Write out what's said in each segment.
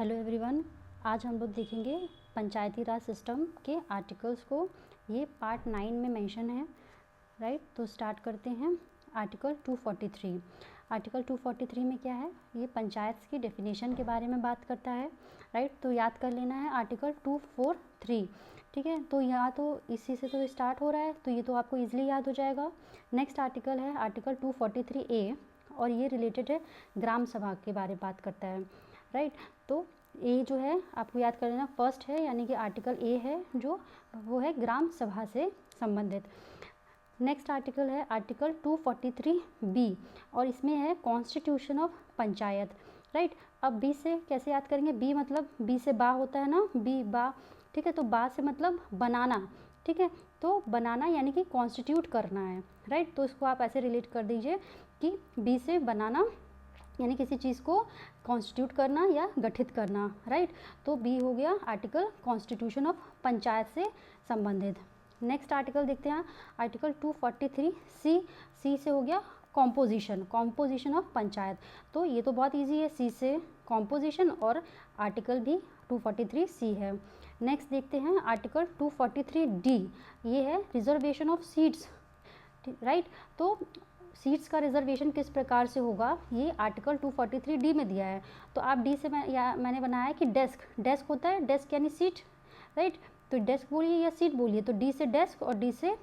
Hello everyone, आज हम लोग देखेंगे पंचायती राज सिस्टम के आर्टिकल्स को। ये पार्ट 9 में मेंशन है, राइट। तो स्टार्ट करते हैं। आर्टिकल 243। आर्टिकल 243 में क्या है? ये पंचायत की डेफिनेशन के बारे में बात करता है, राइट। तो याद कर लेना है आर्टिकल 243, ठीक है। तो यहाँ तो इसी से तो स्टार्ट हो रहा है, तो ये तो आपको ईजिली याद हो जाएगा। नेक्स्ट आर्टिकल है आर्टिकल 243A, और ये रिलेटेड है ग्राम सभा के बारे में बात करता है, राइट। तो ए जो है आपको याद कर लेना, फर्स्ट है, यानी कि आर्टिकल ए है जो वो है ग्राम सभा से संबंधित। नेक्स्ट आर्टिकल है आर्टिकल 243B, और इसमें है कॉन्स्टिट्यूशन ऑफ पंचायत, राइट। अब बी से कैसे याद करेंगे? बी मतलब बी से बा होता है ना, बी बा, ठीक है। तो बा से मतलब बनाना, ठीक है। तो बनाना यानी कि कॉन्स्टिट्यूट करना है, राइट। तो इसको आप ऐसे रिलेट कर दीजिए कि बी से बनाना यानी किसी चीज़ को कॉन्स्टिट्यूट करना या गठित करना, राइट। तो बी हो गया आर्टिकल कॉन्स्टिट्यूशन ऑफ पंचायत से संबंधित। नेक्स्ट आर्टिकल देखते हैं, आर्टिकल 243C। सी से हो गया कॉम्पोजिशन ऑफ पंचायत। तो ये तो बहुत इजी है, सी से कॉम्पोजिशन, और आर्टिकल भी 243C है। नेक्स्ट देखते हैं आर्टिकल 243D, ये है रिजर्वेशन ऑफ सीट्स, राइट। तो सीट्स का रिजर्वेशन किस प्रकार से होगा, ये आर्टिकल 243D में दिया है। तो आप डी से मैंने बनाया है कि डेस्क होता है, डेस्क यानी सीट, राइट। तो डेस्क बोलिए या सीट बोलिए, तो डी से डेस्क और डी से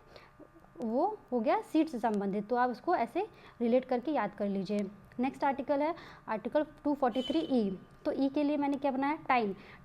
वो हो गया सीट से संबंधित। तो आप उसको ऐसे रिलेट करके याद कर लीजिए। नेक्स्ट आर्टिकल है आर्टिकल 243E। तो ई के लिए मैंने क्या बनाया?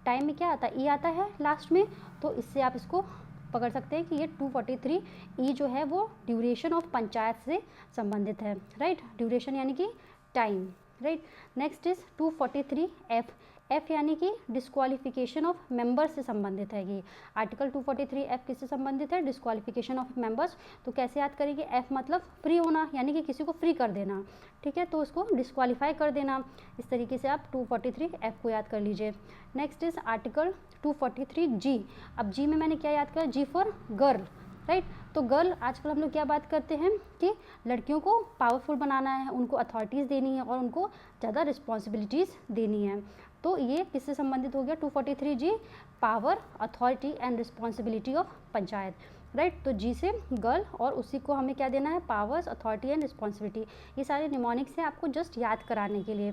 टाइम में क्या आता है? ई आता है लास्ट में, तो इससे आप इसको पकड़ सकते हैं कि ये 243E जो है वो ड्यूरेशन ऑफ पंचायत से संबंधित है, राइट। ड्यूरेशन यानी कि time, right. Next is 243F यानी कि डिस्क्वालिफिकेशन ऑफ मेंबर्स से संबंधित है। ये आर्टिकल 243F किससे संबंधित है? Disqualification of members. तो कैसे याद करेंगे? F मतलब फ्री होना, यानी कि किसी को फ्री कर देना, ठीक है। तो उसको डिस्क्वालीफाई कर देना, इस तरीके से आप 243F को याद कर लीजिए। Next is article 243G। अब जी में मैंने क्या याद किया? जी फॉर गर्ल, राइट। तो गर्ल, आजकल हम लोग क्या बात करते हैं कि लड़कियों को पावरफुल बनाना है, उनको अथॉरिटीज़ देनी है और उनको ज़्यादा रिस्पॉन्सिबिलिटीज़ देनी है। तो ये किससे संबंधित हो गया? 243G, power, authority and responsibility of panchayat, right. तो जी से गर्ल, और उसी को हमें क्या देना है? Powers, authority and responsibility. ये सारे निमोनिक्स हैं आपको जस्ट याद कराने के लिए,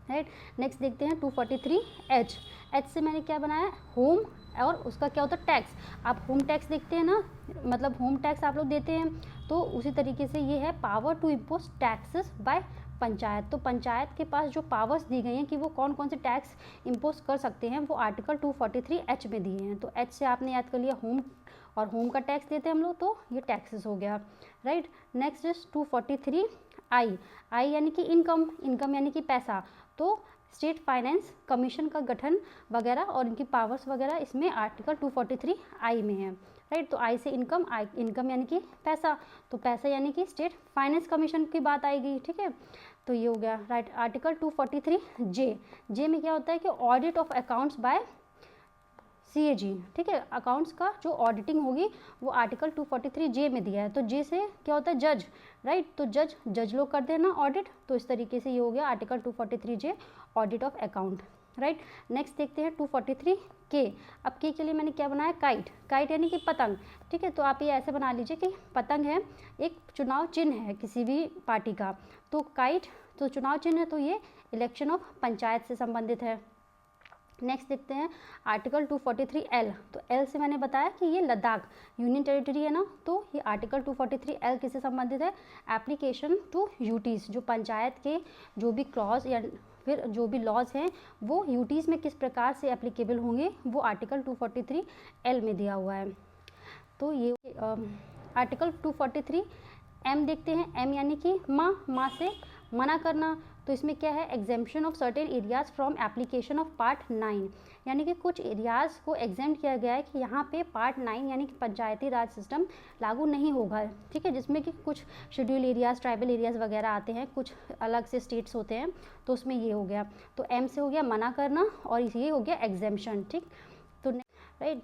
राइट। नेक्स्ट देखते हैं 243H। एच से मैंने क्या बनाया? होम, और उसका क्या होता है? टैक्स। आप होम टैक्स देखते हैं ना, मतलब होम टैक्स आप लोग देते हैं, तो उसी तरीके से ये है power to impose taxes by panchayat. तो पंचायत के पास जो पावर्स दी गई हैं कि वो कौन कौन से टैक्स इम्पोज कर सकते हैं, वो आर्टिकल 243H में दिए हैं। तो एच से आपने याद कर लिया होम, और होम का टैक्स देते हैं हम लोग, तो ये टैक्सेस हो गया, राइट। नेक्स्ट इज 243I यानी कि इनकम यानी कि पैसा। तो स्टेट फाइनेंस कमीशन का गठन वगैरह और इनकी पावर्स वगैरह इसमें आर्टिकल 243I में है, राइट। तो आई से इनकम यानी कि पैसा, तो पैसा यानी कि स्टेट फाइनेंस कमीशन की बात आएगी, ठीक है। तो ये हो गया, राइट। आर्टिकल 243J में क्या होता है कि audit of accounts by CAG, ठीक है। अकाउंट्स का जो ऑडिटिंग होगी वो आर्टिकल 243J में दिया है। तो जे से क्या होता है? जज, राइट। तो जज लोग करते हैं ना ऑडिट, तो इस तरीके से ये हो गया article 243J, audit of account, right. Next देखते हैं 243K। अब के लिए मैंने क्या बनाया? काइट यानी कि पतंग, ठीक है। तो आप ये ऐसे बना लीजिए कि पतंग है, एक चुनाव चिन्ह है किसी भी पार्टी का, तो काइट तो चुनाव चिन्ह है, तो ये इलेक्शन ऑफ पंचायत से संबंधित है। नेक्स्ट देखते हैं आर्टिकल 243L। तो एल से मैंने बताया कि ये लद्दाख यूनियन टेरिटरी है ना, तो ये आर्टिकल 243L किससे संबंधित है? Application to UTs. जो पंचायत के जो भी क्लॉज या फिर जो भी लॉज हैं वो यूटीज़ में किस प्रकार से एप्लीकेबल होंगे, वो आर्टिकल 243L में दिया हुआ है। तो ये आर्टिकल 243M देखते हैं। एम यानी कि माँ से मना करना। तो इसमें क्या है? Exemption of certain areas from application of part 9, यानी कि कुछ एरियाज़ को एग्जेम्प्ट किया गया है कि यहाँ पे पार्ट 9 यानी कि पंचायती राज सिस्टम लागू नहीं होगा, ठीक है। जिसमें कि कुछ शेड्यूल एरियाज़, ट्राइबल एरियाज़ वगैरह आते हैं, कुछ अलग से स्टेट्स होते हैं, तो उसमें ये हो गया। तो एम से हो गया मना करना, और ये हो गया एग्जेम्पशन, ठीक। तो राइट,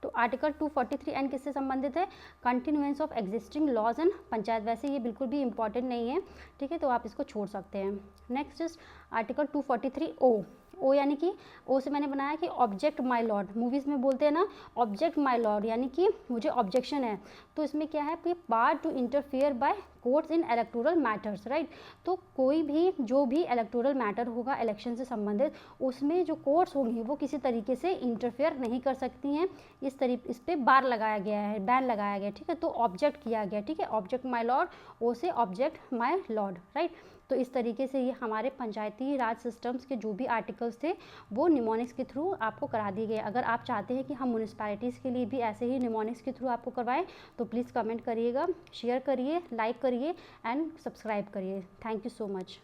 तो आर्टिकल 243N किससे संबंधित है? Continuance of existing laws and panchayat. वैसे ये बिल्कुल भी इंपॉर्टेंट नहीं है, ठीक है, तो आप इसको छोड़ सकते हैं। Next is article 243O। ओ यानी कि ओ से मैंने बनाया कि ऑब्जेक्ट माय लॉर्ड, मूवीज़ में बोलते हैं ना ऑब्जेक्ट माय लॉर्ड, यानी कि मुझे ऑब्जेक्शन है। तो इसमें क्या है कि power to interfere by courts in electoral matters, right. तो कोई भी जो भी इलेक्टोरल मैटर होगा इलेक्शन से संबंधित, उसमें जो कोर्ट्स होंगी वो किसी तरीके से इंटरफेयर नहीं कर सकती हैं। इस पर बार लगाया गया है, बैन लगाया गया, ठीक है। तो ऑब्जेक्ट किया गया, ठीक है, ऑब्जेक्ट माय लॉर्ड, ओ से ऑब्जेक्ट माय लॉर्ड, राइट। तो इस तरीके से ये हमारे पंचायती राज सिस्टम्स के जो भी आर्टिकल्स थे वो निमोनिक्स के थ्रू आपको करा दिए गए। अगर आप चाहते हैं कि हम म्यूनिसिपैलिटीज़ के लिए भी ऐसे ही निमोनिक्स के थ्रू आपको करवाएं तो प्लीज़ कमेंट करिएगा, शेयर करिए, लाइक करिए एंड सब्सक्राइब करिए। Thank you so much.